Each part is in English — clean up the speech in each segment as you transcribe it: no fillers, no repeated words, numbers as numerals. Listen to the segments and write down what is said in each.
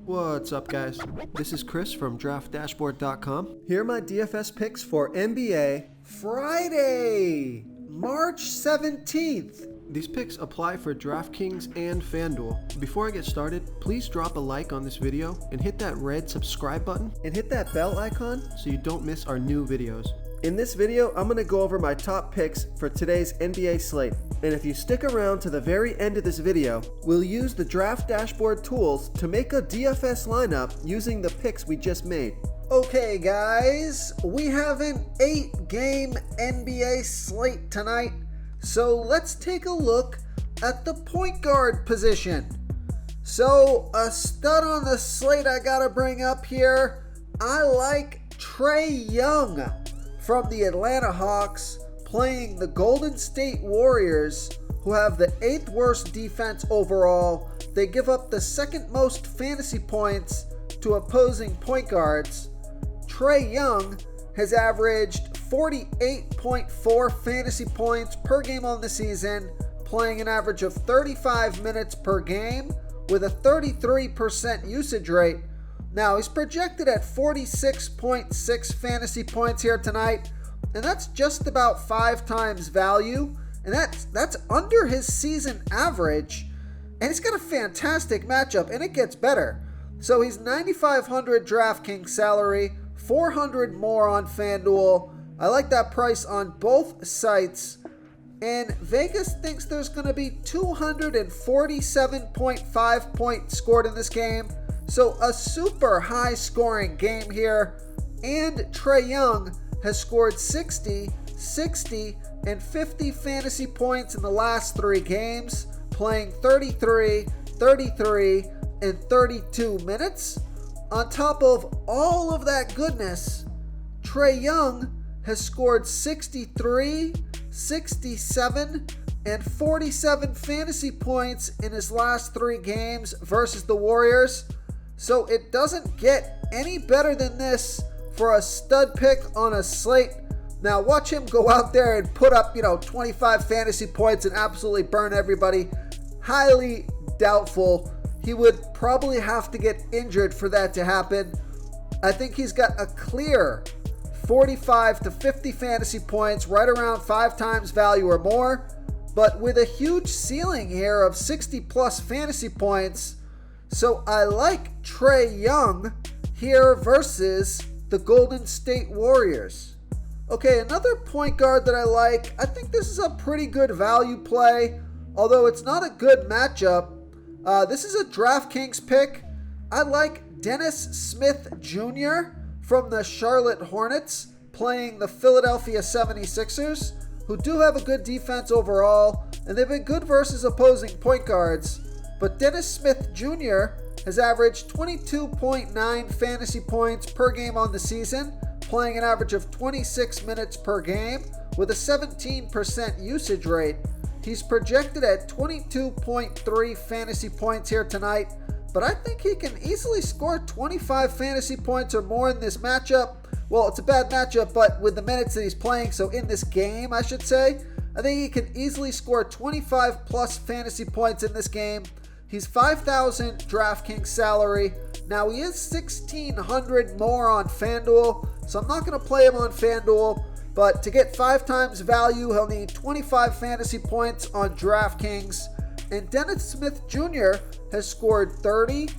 What's up, guys? This is Chris from DraftDashboard.com. Here are my DFS picks for NBA Friday, March 17th. These picks apply for DraftKings and FanDuel. Before I get started, please drop a like on this video and hit that red subscribe button and hit that bell icon so you don't miss our new videos. In this video, I'm going to go over my top picks for today's NBA slate. And if you stick around to the very end of this video, we'll use the Draft Dashboard tools to make a DFS lineup using the picks we just made. Okay guys, we have an 8-game NBA slate tonight. So let's take a look at the point guard position. So a stud on the slate I gotta bring up here. I like Trae Young from the Atlanta Hawks playing the Golden State Warriors, who have the 8th worst defense overall. They give up the 2nd most fantasy points to opposing point guards. Trae Young has averaged 48.4 fantasy points per game on the season, playing an average of 35 minutes per game with a 33% usage rate. Now, he's projected at 46.6 fantasy points here tonight, and that's just about 5 times value, and that's under his season average, and he's got a fantastic matchup, and it gets better. So he's 9,500 DraftKings salary, 400 more on FanDuel. I like that price on both sites, and Vegas thinks there's going to be 247.5 points scored in this game. So a super high scoring game here, and Trae Young has scored 60, 60, and 50 fantasy points in the last 3 games, playing 33, 33, and 32 minutes. On top of all of that goodness, Trae Young has scored 63, 67, and 47 fantasy points in his last 3 games versus the Warriors. So it doesn't get any better than this for a stud pick on a slate. Now watch him go out there and put up, 25 fantasy points and absolutely burn everybody. Highly doubtful. He would probably have to get injured for that to happen. I think he's got a clear 45 to 50 fantasy points, right around 5 times value or more, but with a huge ceiling here of 60 plus fantasy points. So I like Trae Young here versus the Golden State Warriors. Okay, another point guard that I like. I think this is a pretty good value play, although it's not a good matchup. This is a DraftKings pick. I like Dennis Smith Jr. from the Charlotte Hornets playing the Philadelphia 76ers, who do have a good defense overall, and they've been good versus opposing point guards. But Dennis Smith Jr. has averaged 22.9 fantasy points per game on the season, playing an average of 26 minutes per game with a 17% usage rate. He's projected at 22.3 fantasy points here tonight, but I think he can easily score 25 fantasy points or more in this matchup. Well, it's a bad matchup, but with the minutes that he's playing, so in this game, I should say, I think he can easily score 25 plus fantasy points in this game. He's 5,000 DraftKings salary. Now he is 1,600 more on FanDuel, so I'm not going to play him on FanDuel, but to get 5 times value, he'll need 25 fantasy points on DraftKings. And Dennis Smith Jr. has scored 30,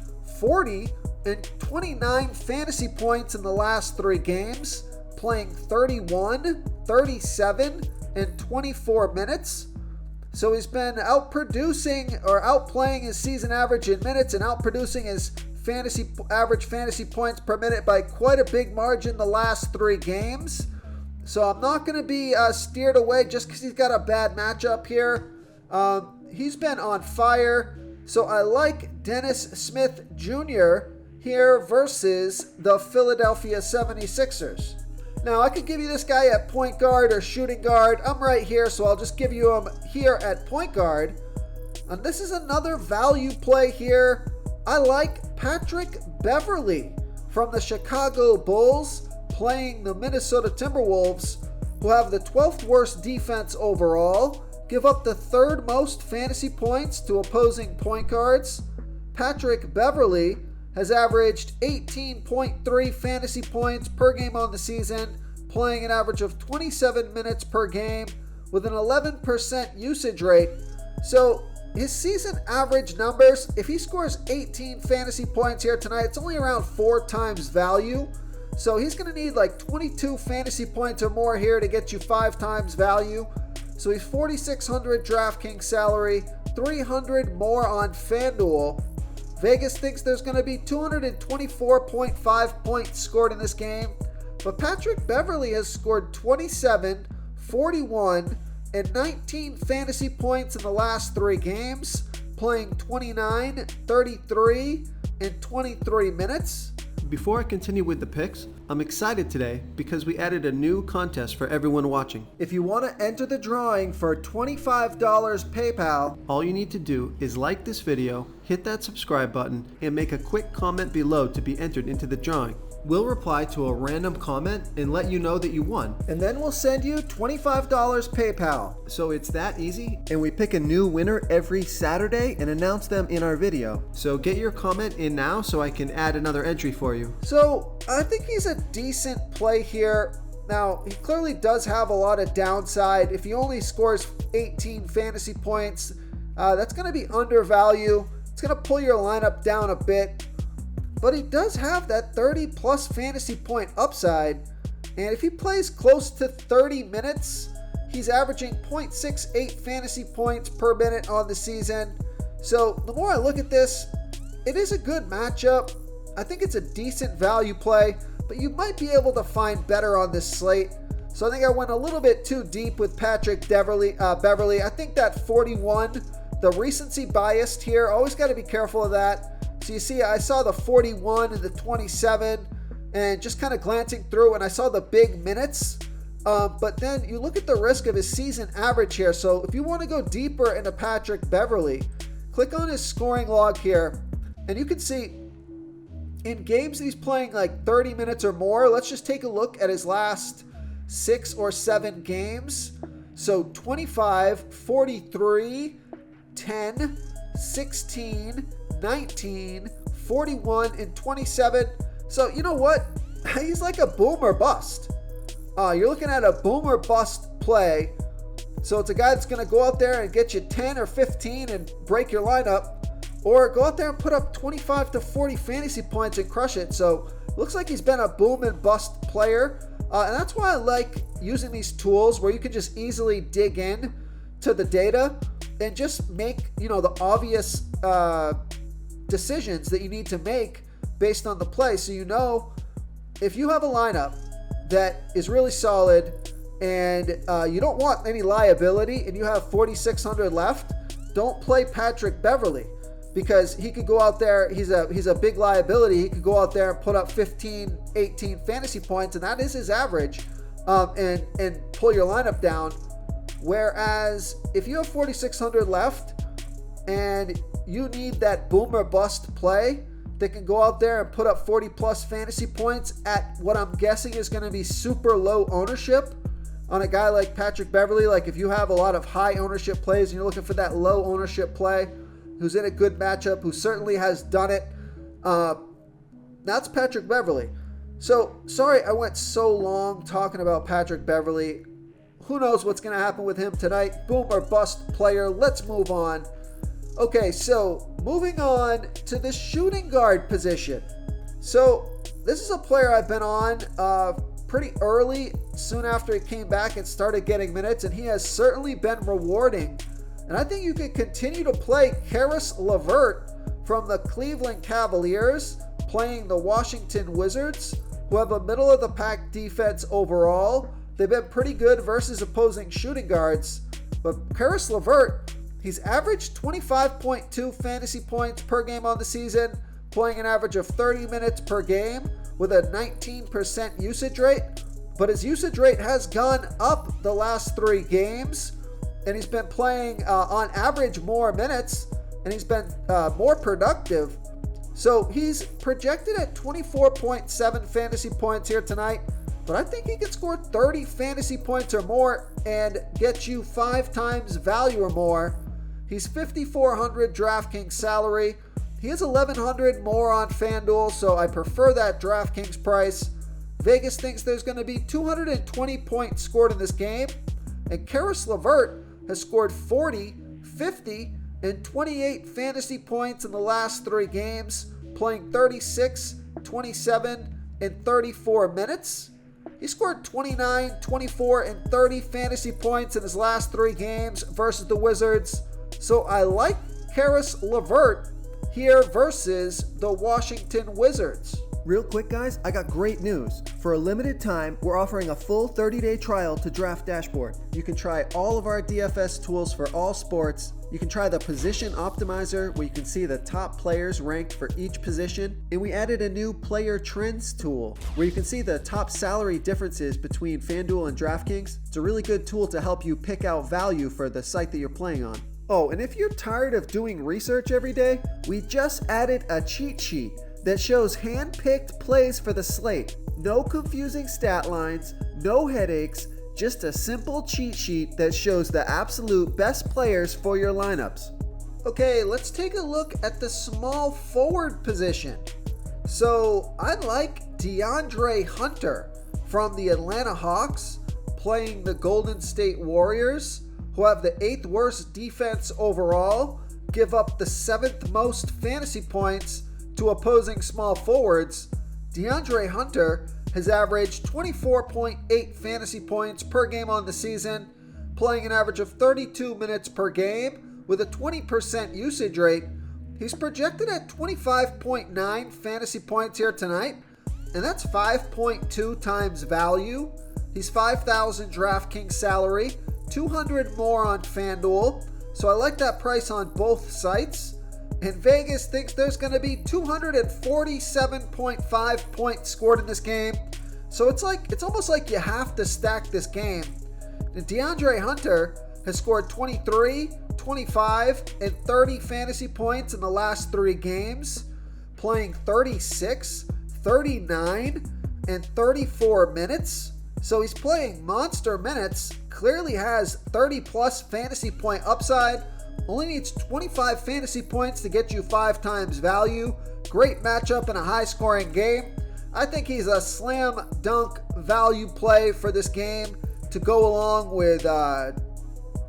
40, and 29 fantasy points in the last 3 games, playing 31, 37, and 24 minutes. So he's been outplaying his season average in minutes and outproducing his average fantasy points per minute by quite a big margin the last 3 games. So I'm not going to be steered away just because he's got a bad matchup here. He's been on fire. So I like Dennis Smith Jr. here versus the Philadelphia 76ers. Now, I could give you this guy at point guard or shooting guard. I'm right here, so I'll just give you him here at point guard. And this is another value play here. I like Patrick Beverley from the Chicago Bulls playing the Minnesota Timberwolves, who have the 12th worst defense overall, give up the 3rd most fantasy points to opposing point guards. Patrick Beverley has averaged 18.3 fantasy points per game on the season, playing an average of 27 minutes per game with an 11% usage rate. So his season average numbers, if he scores 18 fantasy points here tonight, it's only around 4 times value. So he's going to need like 22 fantasy points or more here to get you 5 times value. So he's 4,600 DraftKings salary, 300 more on FanDuel. Vegas thinks there's going to be 224.5 points scored in this game. But Patrick Beverley has scored 27, 41, and 19 fantasy points in the last 3 games, playing 29, 33, and 23 minutes. Before I continue with the picks, I'm excited today because we added a new contest for everyone watching. If you want to enter the drawing for $25 PayPal, all you need to do is like this video, hit that subscribe button, and make a quick comment below to be entered into the drawing. We'll reply to a random comment and let you know that you won. And then we'll send you $25 PayPal. So it's that easy, and we pick a new winner every Saturday and announce them in our video. So get your comment in now so I can add another entry for you. So I think he's a decent play here. Now, he clearly does have a lot of downside. If he only scores 18 fantasy points, that's going to be undervalue. It's going to pull your lineup down a bit. But he does have that 30 plus fantasy point upside. And if he plays close to 30 minutes, he's averaging 0.68 fantasy points per minute on the season. So the more I look at this, it is a good matchup. I think it's a decent value play, but you might be able to find better on this slate. So I think I went a little bit too deep with Patrick Beverley. I think that 41, the recency biased here, always got to be careful of that. So you see, I saw the 41 and the 27, and just kind of glancing through, and I saw the big minutes. But then you look at the risk of his season average here. So if you want to go deeper into Patrick Beverley, click on his scoring log here, and you can see in games that he's playing like 30 minutes or more. Let's just take a look at his last 6 or 7 games. So 25, 43, 10, 16, 19, 41, and 27. So you know what? He's like a boom or bust. You're looking at a boom or bust play. So it's a guy that's going to go out there and get you 10 or 15 and break your lineup, or go out there and put up 25 to 40 fantasy points and crush it. So looks like he's been a boom and bust player. And that's why I like using these tools where you can just easily dig in to the data and just make, the obvious decisions that you need to make based on the play. So if you have a lineup that is really solid and you don't want any liability and you have 4,600 left, don't play Patrick Beverley, because he could go out there, he's a big liability. He could go out there and put up 15, 18 fantasy points, and that is his average, and pull your lineup down. Whereas if you have 4,600 left and you need that boom or bust play that can go out there and put up 40 plus fantasy points at what I'm guessing is going to be super low ownership on a guy like Patrick Beverley. Like if you have a lot of high ownership plays and you're looking for that low ownership play who's in a good matchup, who certainly has done it, that's Patrick Beverley. So sorry I went so long talking about Patrick Beverley. Who knows what's going to happen with him tonight? Boom or bust player. Let's move on. Okay, so moving on to the shooting guard position. So this is a player I've been on pretty early, soon after he came back and started getting minutes, and he has certainly been rewarding. And I think you can continue to play Caris LeVert from the Cleveland Cavaliers, playing the Washington Wizards, who have a middle-of-the-pack defense overall. They've been pretty good versus opposing shooting guards. But Caris LeVert, he's averaged 25.2 fantasy points per game on the season, playing an average of 30 minutes per game with a 19% usage rate. But his usage rate has gone up the last 3 games, and he's been playing on average more minutes, and he's been more productive. So he's projected at 24.7 fantasy points here tonight, but I think he could score 30 fantasy points or more and get you 5 times value or more. He's 5,400 DraftKings salary. He is 1,100 more on FanDuel, so I prefer that DraftKings price. Vegas thinks there's going to be 220 points scored in this game, and Karis LeVert has scored 40, 50, and 28 fantasy points in the last 3 games, playing 36, 27, and 34 minutes. He scored 29, 24, and 30 fantasy points in his last 3 games versus the Wizards. So I like Karis LeVert here versus the Washington Wizards. Real quick, guys, I got great news. For a limited time, we're offering a full 30-day trial to Draft Dashboard. You can try all of our DFS tools for all sports. You can try the Position Optimizer, where you can see the top players ranked for each position. And we added a new Player Trends tool, where you can see the top salary differences between FanDuel and DraftKings. It's a really good tool to help you pick out value for the site that you're playing on. Oh, and if you're tired of doing research every day, we just added a cheat sheet that shows hand-picked plays for the slate. No confusing stat lines, no headaches, just a simple cheat sheet that shows the absolute best players for your lineups. Okay, let's take a look at the small forward position. So I like DeAndre Hunter from the Atlanta Hawks playing the Golden State Warriors, who have the 8th worst defense overall, give up the 7th most fantasy points to opposing small forwards. DeAndre Hunter has averaged 24.8 fantasy points per game on the season, playing an average of 32 minutes per game with a 20% usage rate. He's projected at 25.9 fantasy points here tonight, and that's 5.2 times value. He's 5,000 DraftKings salary, 200 more on FanDuel, so I like that price on both sites. And Vegas thinks there's going to be 247.5 points scored in this game. So it's almost like you have to stack this game. And DeAndre Hunter has scored 23, 25, and 30 fantasy points in the last 3 games, playing 36, 39, and 34 minutes. So he's playing monster minutes, clearly has 30 plus fantasy point upside. Only needs 25 fantasy points to get you 5 times value. Great matchup in a high-scoring game. I think he's a slam dunk value play for this game to go along with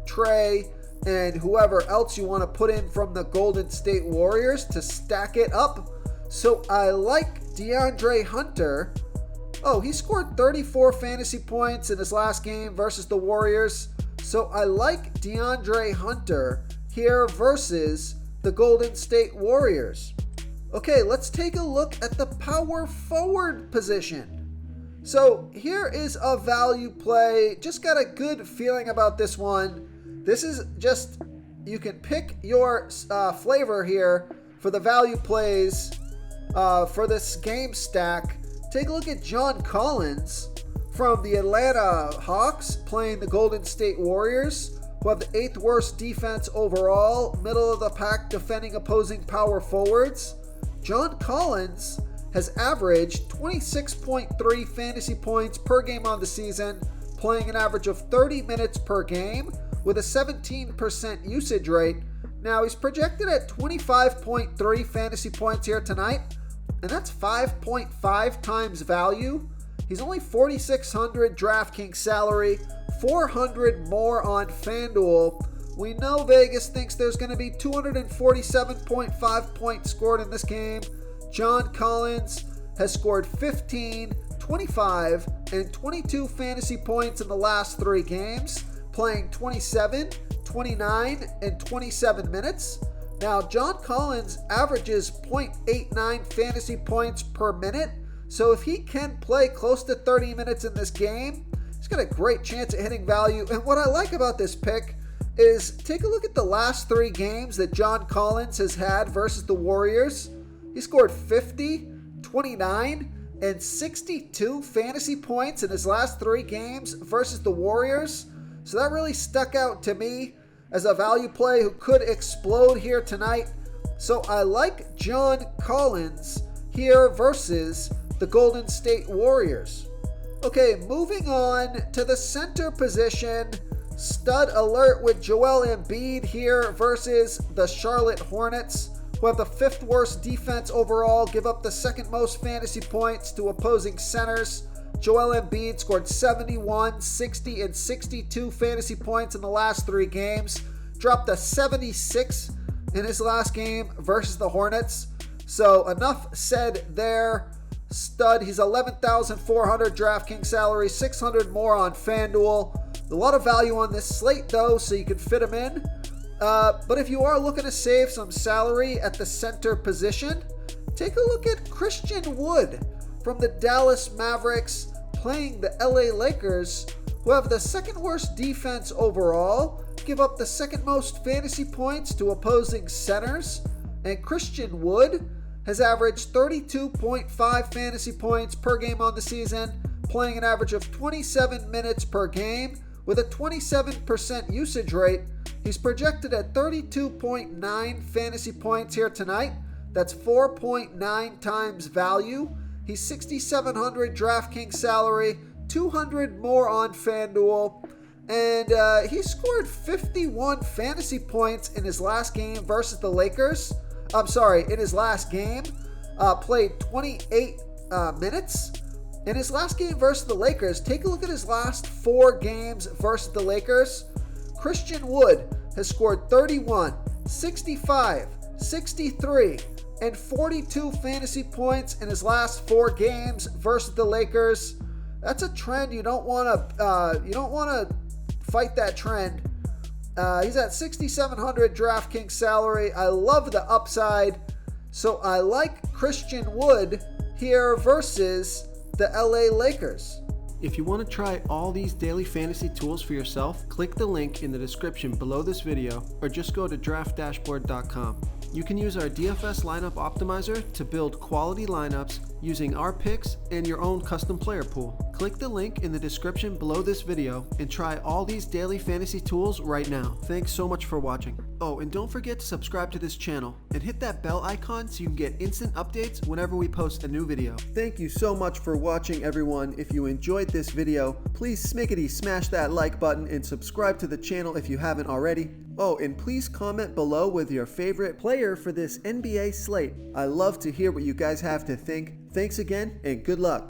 Trey and whoever else you want to put in from the Golden State Warriors to stack it up. So I like DeAndre Hunter. Oh, he scored 34 fantasy points in his last game versus the Warriors. So I like DeAndre Hunter here versus the Golden State Warriors. Okay, let's take a look at the power forward position. So here is a value play. Just got a good feeling about this one. This is just, you can pick your flavor here for the value plays for this game stack. Take a look at John Collins from the Atlanta Hawks playing the Golden State Warriors, who have the 8th worst defense overall, middle of the pack defending opposing power forwards. John Collins has averaged 26.3 fantasy points per game on the season, playing an average of 30 minutes per game with a 17% usage rate. Now he's projected at 25.3 fantasy points here tonight, and that's 5.5 times value. He's only 4,600 DraftKings salary, 400 more on FanDuel. We know Vegas thinks there's going to be 247.5 points scored in this game. John Collins has scored 15, 25, and 22 fantasy points in the last 3 games, playing 27, 29, and 27 minutes. Now, John Collins averages 0.89 fantasy points per minute, so if he can play close to 30 minutes in this game, he's got a great chance at hitting value. And what I like about this pick is take a look at the last 3 games that John Collins has had versus the Warriors. He scored 50, 29, and 62 fantasy points in his last 3 games versus the Warriors. So that really stuck out to me as a value play who could explode here tonight. So I like John Collins here versus the Golden State Warriors. Okay, moving on to the center position. Stud alert with Joel Embiid here versus the Charlotte Hornets, who have the 5th worst defense overall, give up the 2nd most fantasy points to opposing centers. Joel Embiid scored 71, 60, and 62 fantasy points in the last 3 games. Dropped a 76 in his last game versus the Hornets. So enough said there. Stud. He's 11,400 DraftKings salary, 600 more on FanDuel. A lot of value on this slate though, so you can fit him in. But if you are looking to save some salary at the center position, take a look at Christian Wood from the Dallas Mavericks playing the LA Lakers, who have the 2nd worst defense overall, give up the 2nd most fantasy points to opposing centers, and Christian Wood has averaged 32.5 fantasy points per game on the season, playing an average of 27 minutes per game with a 27% usage rate. He's projected at 32.9 fantasy points here tonight. That's 4.9 times value. He's 6,700 DraftKings salary, 200 more on FanDuel, and he scored 51 fantasy points in his last game versus the Lakers. In his last game, played 28 minutes. In his last game versus the Lakers, take a look at his last 4 games versus the Lakers. Christian Wood has scored 31, 65, 63, and 42 fantasy points in his last 4 games versus the Lakers. That's a trend you don't want to fight that trend. He's at 6,700 DraftKings salary. I love the upside, so I like Christian Wood here versus the LA Lakers. If you want to try all these daily fantasy tools for yourself, click the link in the description below this video or just go to draftdashboard.com. You can use our DFS lineup optimizer to build quality lineups using our picks and your own custom player pool. Click the link in the description below this video and try all these daily fantasy tools right now. Thanks so much for watching. Oh, and don't forget to subscribe to this channel and hit that bell icon so you can get instant updates whenever we post a new video. Thank you so much for watching, everyone. If you enjoyed this video, please smash that like button and subscribe to the channel if you haven't already. Oh, and please comment below with your favorite player for this NBA slate. I love to hear what you guys have to think. Thanks again, and good luck.